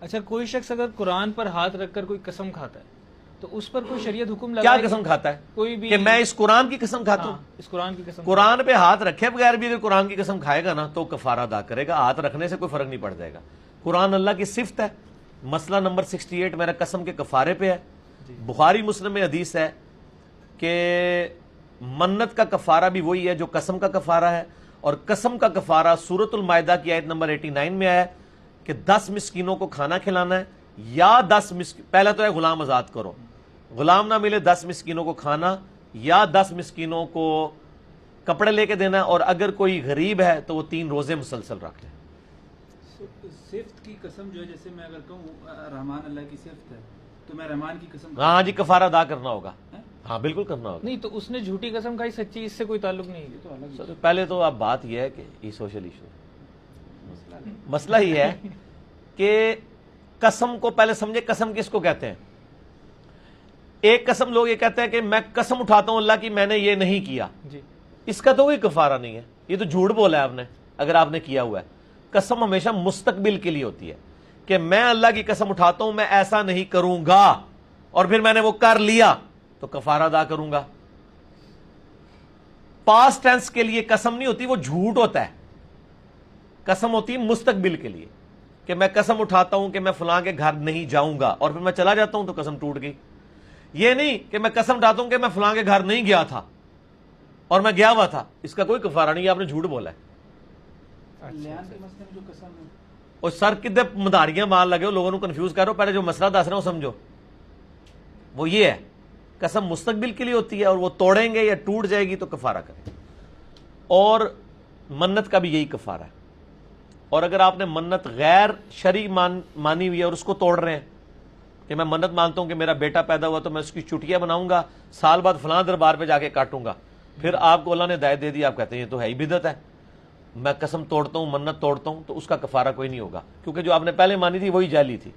اچھا کوئی شخص اگر قرآن پر ہاتھ رکھ کر کوئی قسم کھاتا ہے تو اس پر کوئی شریعت حکم کیا لگائے؟ قسم کھاتا ہے؟ کوئی بھی کہ میں اس قرآن کی قسم کھاتا ہوں؟ اس قرآن کی قسم قرآن پہ ہاتھ رکھے بغیر بھی اگر قرآن کی قسم کھائے گا نا تو کفارہ ادا کرے گا. ہاتھ رکھنے سے کوئی فرق نہیں پڑ جائے گا. قرآن اللہ کی صفت ہے. مسئلہ نمبر 68 میرا قسم کے کفارے پہ ہے. بخاری مسلم میں حدیث ہے کہ منت کا کفارہ بھی وہی ہے جو قسم کا کفارہ ہے, اور قسم کا کفارہ سورۃ المائدہ کی آیت نمبر 89 میں آیا ہے کہ 10 مسکینوں کو کھانا کھلانا ہے, یا 10 پہلا تو ہے غلام آزاد کرو, غلام نہ ملے 10 مسکینوں کو کھانا, یا 10 مسکینوں کو کپڑے لے کے دینا ہے, اور اگر کوئی غریب ہے تو وہ 3 روزے مسلسل رکھ لے. صفت کی قسم جو ہے, جیسے میں اگر کہوں رحمان اللہ کی صفت ہے تو میں رحمان کی قسم ہاں جی, کفارہ ادا کرنا ہوگا. ہاں بالکل کرنا ہوگا. نہیں تو اس نے جھوٹی قسم کھائی, سچی اس سے کوئی تعلق نہیں ہے. سر پہلے تو اب بات یہ ہے کہ یہ سوشل ایشو مسئلہ ہی ہے کہ قسم کو پہلے سمجھے. قسم کس کو کہتے ہیں؟ ایک قسم لوگ یہ کہتے ہیں کہ میں قسم اٹھاتا ہوں اللہ کی میں نے یہ نہیں کیا, جی اس کا تو کوئی کفارہ نہیں ہے, یہ تو جھوٹ بولا ہے آپ نے اگر آپ نے کیا ہوا ہے. قسم ہمیشہ مستقبل کے لیے ہوتی ہے کہ میں اللہ کی قسم اٹھاتا ہوں میں ایسا نہیں کروں گا, اور پھر میں نے وہ کر لیا تو کفارہ ادا کروں گا. پاسٹ ٹینس کے لیے قسم نہیں ہوتی, وہ جھوٹ ہوتا ہے. قسم ہوتی ہے مستقبل کے لیے کہ میں قسم اٹھاتا ہوں کہ میں فلاں کے گھر نہیں جاؤں گا, اور پھر میں چلا جاتا ہوں تو قسم ٹوٹ گئی. یہ نہیں کہ میں قسم اٹھاتا ہوں کہ میں فلاں کے گھر نہیں گیا تھا اور میں گیا ہوا تھا, اس کا کوئی کفارہ نہیں, آپ نے جھوٹ بولا ہے. لیان کے مسئلے میں جو قسم ہے, اور سر کدھر مداریاں مار لگے ہو, لوگوں کو کنفیوز کرو. پہلے جو مسئلہ دس رہا ہوں سمجھو, وہ یہ ہے قسم مستقبل کے لیے ہوتی ہے, اور وہ توڑیں گے یا ٹوٹ جائے گی تو کفارہ کریں. اور منت کا بھی یہی کفارہ ہے. اور اگر آپ نے منت غیر شرعی مانی ہوئی ہے اور اس کو توڑ رہے ہیں کہ میں منت مانتا ہوں کہ میرا بیٹا پیدا ہوا تو میں اس کی چٹیاں بناؤں گا, سال بعد فلاں دربار پہ جا کے کاٹوں گا, پھر آپ کو اللہ نے ہدایت دے دی, آپ کہتے ہیں یہ تو ہے ہی بدعت ہے, میں قسم توڑتا ہوں منت توڑتا ہوں, تو اس کا کفارہ کوئی نہیں ہوگا, کیونکہ جو آپ نے پہلے مانی تھی وہی جعلی تھی.